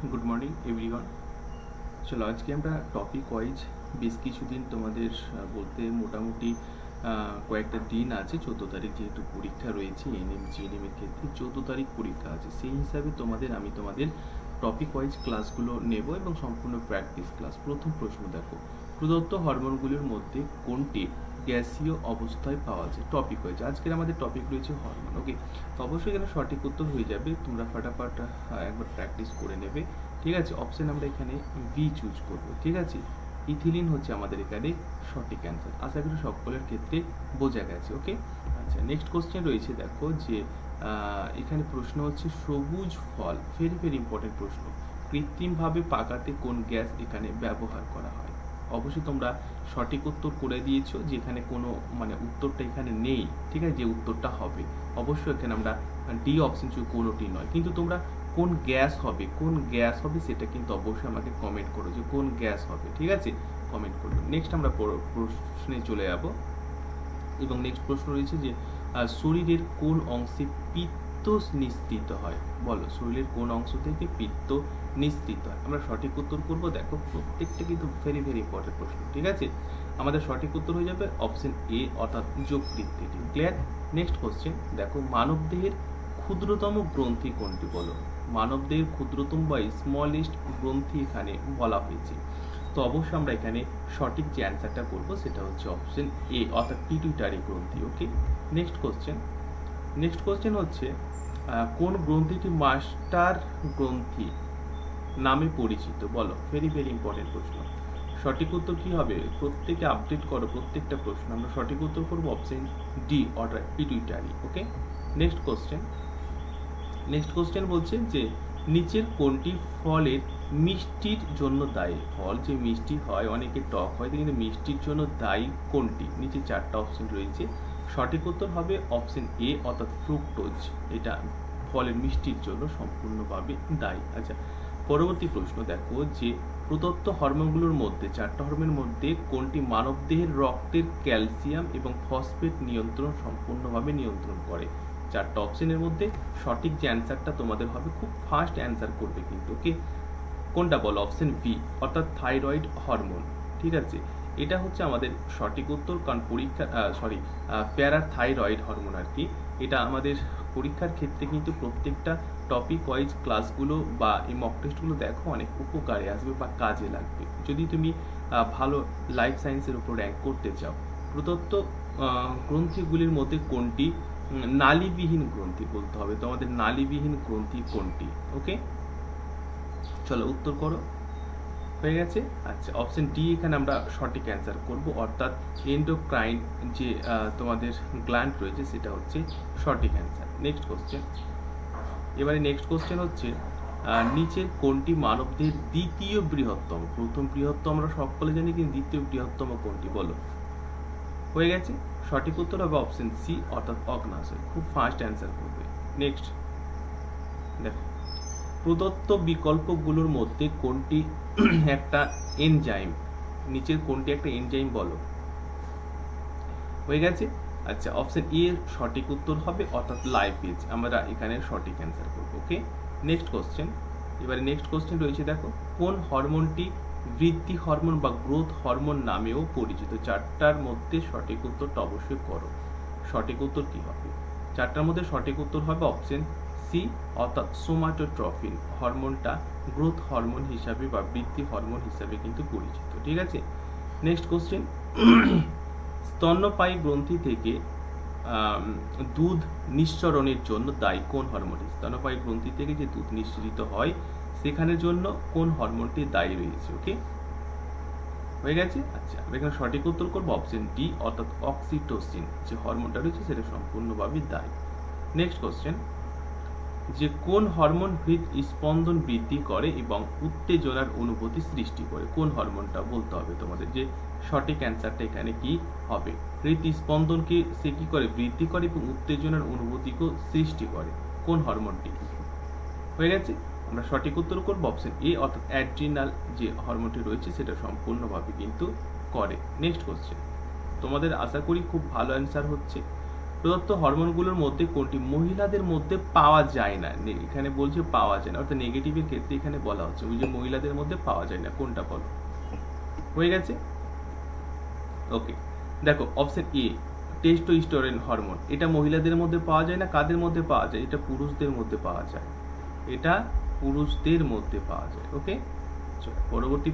Good morning everyone. চলো আজকে আমরা টপিক ওয়াইজ বেশ কিছুদিন তোমাদের বলতে মোটামুটি কয়েকটা দিন আছে। 14 তারিখ যেহেতু পরীক্ষা রয়েছে এনএম জিএনএম এর ক্ষেত্রে 14 তারিখ পরীক্ষা আছে, সেই হিসাবে আমি তোমাদের টপিক ওয়াইজ ক্লাসগুলো নেব এবং সম্পূর্ণ প্র্যাকটিস ক্লাস। প্রথম প্রশ্ন দেখো, প্রদত্ত হরমোনগুলির মধ্যে কোনটি গ্যাসীয় অবস্থায় পাওয়া যায়? টপিক ওয়াইজ আজকের আমাদের টপিক রয়েছে হরমোন। ওকে, তো অবশ্যই এখানে সঠিক উত্তর হয়ে যাবে, তোমরা ফাটাফাট একবার প্র্যাকটিস করে নেবে। ঠিক আছে, অপশন আমরা এখানে বি চুজ করব। ঠিক আছে, ইথিলিন হচ্ছে আমাদের এখানে সঠিক অ্যান্সার। আশা করি সকলের ক্ষেত্রে বোঝা গেছে। ওকে, আচ্ছা নেক্সট কোশ্চেন রয়েছে দেখো যে এখানে প্রশ্ন হচ্ছে সবুজ ফল, ভেরি ভেরি ইম্পর্টেন্ট প্রশ্ন, কৃত্রিমভাবে পাকাতে কোন গ্যাস এখানে ব্যবহার করা হয়? অবশ্যই তোমরা সঠিক উত্তর করে দিয়েছো, যে এখানে কোনো উত্তরটা এখানে নেই। ঠিক আছে, যে উত্তরটা হবে অবশ্যই এখানে আমরা ডি অপশন চুজ, কোনোটি নয়। কিন্তু তোমরা কোন গ্যাস হবে সেটা কিন্তু অবশ্যই আমাকে কমেন্ট করো যে কোন গ্যাস হবে। ঠিক আছে, কমেন্ট করবে। নেক্সট আমরা প্রশ্নে চলে যাব এবং নেক্সট প্রশ্ন রয়েছে যে শরীরের কোন অংশে পিত্ত নিঃসৃত হয়? বলো, শরীরের কোন অংশ থেকে পিত্ত নিঃসৃত হয়? আমরা সঠিক উত্তর করব। দেখো প্রত্যেকটা কিন্তু ভেরি ভেরি ইম্পর্টেন্ট প্রশ্ন। ঠিক আছে, আমাদের সঠিক উত্তর হয়ে যাবে অপশন এ অর্থাৎ যকৃত। ক্লিয়ার? নেক্সট কোশ্চেন দেখো, মানবদেহের ক্ষুদ্রতম গ্রন্থি কোনটি? বলো, মানবদেহের ক্ষুদ্রতম বা স্মলেস্ট গ্রন্থি এখানে বলা হয়েছে। তো অবশ্যই আমরা এখানে সঠিক যে অ্যান্সারটা করবো সেটা হচ্ছে অপশন এ অর্থাৎ পিটুইটারি গ্রন্থি। ওকে, নেক্সট কোশ্চেন হচ্ছে কোন গ্রন্থিটি মাস্টার গ্রন্থি নামে পরিচিত? বলো, ভেরি ভেরি ইম্পর্টেন্ট প্রশ্ন। সঠিক উত্তর কি হবে? প্রত্যেকে আপডেট করো প্রত্যেকটা প্রশ্ন। আমরা সঠিক উত্তর করবো অপশন ডি অর্থাৎ পিটুইটারি। ওকে, নেক্সট কোশ্চেন বলছে যে নিচের কোনটি ফলের মিষ্টির জন্য দায়ী? ফল যে মিষ্টি হয়, অনেকে টক হয়, কিন্তু মিষ্টির জন্য দায়ী কোনটি? নিচে চারটা অপশন রয়েছে, সঠিক উত্তর হবে অপশন এ অর্থাৎ ফ্রুক্টোজ। এটা ফলের মিষ্টির জন্য সম্পূর্ণভাবে দায়ী। আচ্ছা, পরবর্তী প্রশ্ন দেখো যে প্রদত্ত হরমোনগুলোর মধ্যে, চারটা হরমোনের মধ্যে কোনটি মানবদেহের রক্তের ক্যালসিয়াম এবং ফসফেট সম্পূর্ণভাবে নিয়ন্ত্রণ করে? চারটা অপশনের মধ্যে সঠিক যে অ্যান্সারটা তোমাদের হবে, খুব ফাস্ট অ্যান্সার করবে কিন্তু। ওকে, কোনটা বলো? অপশন বি অর্থাৎ থাইরয়েড হরমোন। ঠিক আছে, এটা হচ্ছে আমাদের সঠিক উত্তর, কারণ প্যারাথাইরয়েড হরমোন আর কি। এটা আমাদের পরীক্ষার ক্ষেত্রে কিন্তু প্রত্যেকটা টপিক ওয়াইজ ক্লাসগুলো বা এই মক টেস্টগুলো দেখো, অনেক উপকারে আসবে বা কাজে লাগবে যদি তুমি ভালো লাইফ সায়েন্সের উপর র্যাঙ্ক করতে চাও। প্রদত্ত গ্রন্থিগুলির মধ্যে কোনটি নালীবিহীন গ্রন্থি? বলতে হবে তোমাদের নালীবিহীন গ্রন্থি কোনটি। ওকে, চলো উত্তর করো। হয়ে গেছে। আচ্ছা, অপশন ডি এখানে আমরা সঠিক অ্যান্সার করব, অর্থাৎ এন্ডোক্রাইন যে তোমাদের গ্ল্যান্ড রয়েছে সেটা হচ্ছে সঠিক অ্যান্সার। নেক্সট কোশ্চেন হচ্ছে নিচের কোনটি মানবদেহের দ্বিতীয় বৃহত্তম? প্রথম বৃহত্তম আমরা সকলে জানি, কিন্তু দ্বিতীয় বৃহত্তম কোনটি? বলো। হয়ে গেছে, সঠিক উত্তর হবে অপশন সি অর্থাৎ অগ্নাশয়। খুব ফাস্ট অ্যান্সার করবে। নেক্সট দেখো, প্রদত্ত বিকল্পগুলোর মধ্যে কোনটি একটা এনজাইম? নিচের কোনটি একটা এনজাইম? বলো। হয়ে গেছে। আচ্ছা, অপশন এ এর সঠিক উত্তর হবে অর্থাৎ লাইপেজ। আমরা এখানে সঠিক অ্যান্সার করব। ওকে, নেক্সট কোশ্চেন রয়েছে দেখো, কোন হরমোনটি বৃদ্ধি হরমোন বা গ্রোথ হরমোন নামেও পরিচিত? চারটার মধ্যে সঠিক উত্তরটা অবশ্যই করো। সঠিক উত্তর কি হবে? চারটার মধ্যে সঠিক উত্তর হবে অপশন সি অর্থাৎ সোমাটোট্রফিন হরমোনটা গ্রোথ হরমোন হিসাবে বা বৃদ্ধি হরমোন হিসাবে কিন্তু পরিচিত। ঠিক আছে, নেক্সট কোশ্চেন, স্তন্যপায়ী গ্রন্থি থেকে দুধ নিঃসরণের জন্য দায়ী কোন হরমোনটি? স্তন্যপায়ী গ্রন্থি থেকে যে দুধ নিঃসরিত হয় সেখানের জন্য কোন হরমোনটি দায়ী রয়েছে? ওকে, হয়ে গেছে। আচ্ছা, এখানে সঠিক উত্তর করবো অপশন ডি অর্থাৎ অক্সিটোসিন যে হরমোনটা রয়েছে সেটা সম্পূর্ণভাবে দায়ী। নেক্সট কোশ্চেন, যে কোন হরমোন হৃদস্পন্দন বৃদ্ধি করে এবং উত্তেজনার অনুভূতি সৃষ্টি করে? কোন হরমোনটা বলতে হবে তোমাদের, যে সঠিক অ্যান্সারটা এখানে কি হবে? হৃদস্পন্দনকে সে কি করে? বৃদ্ধি করে এবং উত্তেজনার অনুভূতিকে সৃষ্টি করে। কোন হরমোনটি? হয়ে গেছে, আমরা সঠিক উত্তর করবো অপশন এ অর্থাৎ অ্যাড্রিনাল যে হরমোনটি রয়েছে সেটা সম্পূর্ণভাবে কিন্তু করে। নেক্সট কোশ্চেন, তোমাদের আশা করি খুব ভালো অ্যান্সার হচ্ছে। প্রদত্ত হরমোনগুলোর মধ্যে কোনটি মহিলাদের মধ্যে পাওয়া যায় না? এখানে বলছে পাওয়া যায় না, অর্থাৎ নেগেটিভের ক্ষেত্রে এখানে বলা হচ্ছে ওই যে মহিলাদের মধ্যে পাওয়া যায় না, কোনটা বলো? হয়ে গেছে? ওকে, দেখো অপশন এ টেস্টোস্টেরন হরমোন, এটা মহিলাদের মধ্যে পাওয়া যায় না, কাদের মধ্যে পাওয়া যায়? এটা পুরুষদের মধ্যে পাওয়া যায়, এটা পুরুষদের মধ্যে পাওয়া যায়। ওকে, পরবর্তী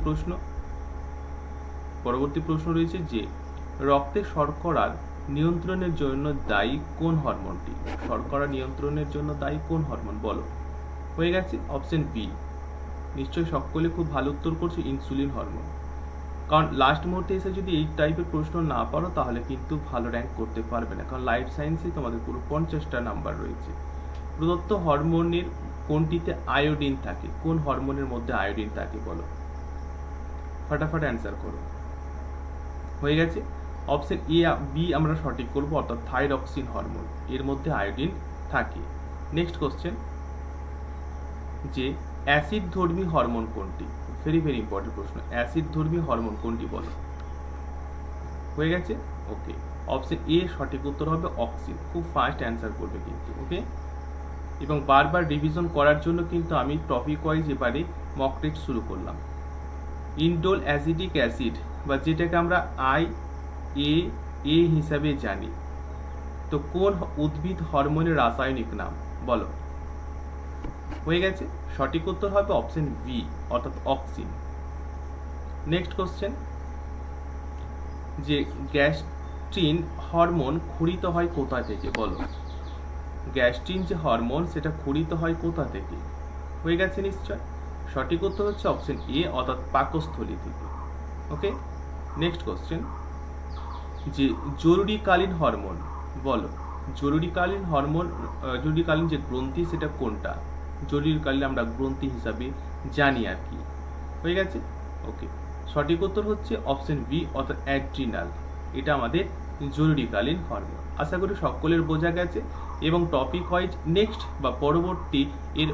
প্রশ্ন রয়েছে যে রক্তে শর্করার নিয়ন্ত্রণের জন্য দায়ী কোন হরমোনটি? শর্করা নিয়ন্ত্রণের জন্য দায়ী কোন হরমোন বলো? হয়ে গেছে অপশন বি, নিশ্চয়ই সকলে খুব ভালো উত্তর করছে, ইনসুলিন হরমোন। কারণ লাস্ট মুহূর্তে এসে যদি এই টাইপের প্রশ্ন না পারো তাহলে কিন্তু ভালো র্যাঙ্ক করতে পারবে না, কারণ লাইফ সায়েন্সে তোমাদের পুরো 50টা নাম্বার রয়েছে। প্রদত্ত হরমোনের কোনটিতে আয়োডিন থাকে? কোন হরমোনের মধ্যে আয়োডিন থাকে বলো? ফটাফট অ্যান্সার করো। হয়ে গেছে অপশন এ বি আমরা সঠিক করব, অর্থাৎ থাইরক্সিন হরমোন, এর মধ্যে আয়োডিন থাকে। নেক্সট কোশ্চেন, যে অ্যাসিড ধর্মী হরমোন কোনটি? ভেরি ভেরি ইম্পর্টেন্ট প্রশ্ন, অ্যাসিড ধর্মী হরমোন কোনটি বলো? হয়ে গেছে। ওকে, অপশন এ সঠিক উত্তর হবে অক্সিন। খুব ফাস্ট অ্যান্সার করবে কিন্তু। ওকে, এবং বারবার রিভিশন করার জন্য কিন্তু আমি টপিক ওয়াইজ এবারে মক টেস্ট শুরু করলাম। ইন্ডোল অ্যাসিডিক অ্যাসিড বা যেটাকে আমরা IAA হিসাবে জানি, তো কোন উদ্ভিদ হরমোনের রাসায়নিক নাম বলো? হয়ে গেছে, সঠিক উত্তর হবে অপশন বি, অর্থাৎ অক্সিন। নেক্সট কোশ্চেন, যে গ্যাস্ট্রিন হরমোন ক্ষরিত হয় কোথা থেকে বলো? গ্যাস্ট্রিন যে হরমোন সেটা ক্ষরিত হয় কোথা থেকে? হয়ে গেছে নিশ্চয়, সঠিক উত্তর হচ্ছে অপশন এ, অর্থাৎ পাকস্থলী থেকে। ওকে, নেক্সট কোশ্চেন, যে জরুরিকালীন হরমোন বলো? জরুরিকালীন হরমোন, জরুরিকালীন যে গ্রন্থি সেটা কোনটা? জরুরিকালীন আমরা গ্রন্থি হিসাবে জানি আর কি। হয়ে গেছে। ওকে, সঠিক উত্তর হচ্ছে অপশন বি, অর্থাৎ অ্যাড্রিনাল, এটা আমাদের জরুরিকালীন হরমোন। আশা করি সকলের বোঝা গেছে। এবং টপিক ওয়াইজ নেক্সট বা পরবর্তী এর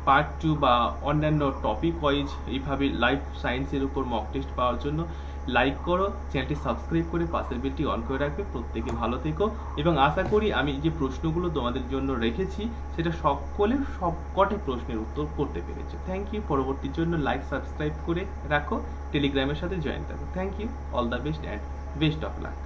পার্ট 2 বা অন্যান্য টপিক ওয়াইজ এইভাবে লাইফ সায়েন্সের উপর মক টেস্ট পাওয়ার জন্য লাইক করো, চ্যানেলটি সাবস্ক্রাইব করে পাশের বেলটি অন করে রাখবে। প্রত্যেকে ভালো থেকো, এবং আশা করি আমি যে প্রশ্নগুলো তোমাদের জন্য রেখেছি সেটা সকলের সবকটি প্রশ্নের উত্তর করতে পেরেছে। Thank you. পরবর্তীর জন্য লাইক সাবস্ক্রাইব করে রাখো, টেলিগ্রামের সাথে জয়েন থাকো। Thank you, all the best and best of lakh.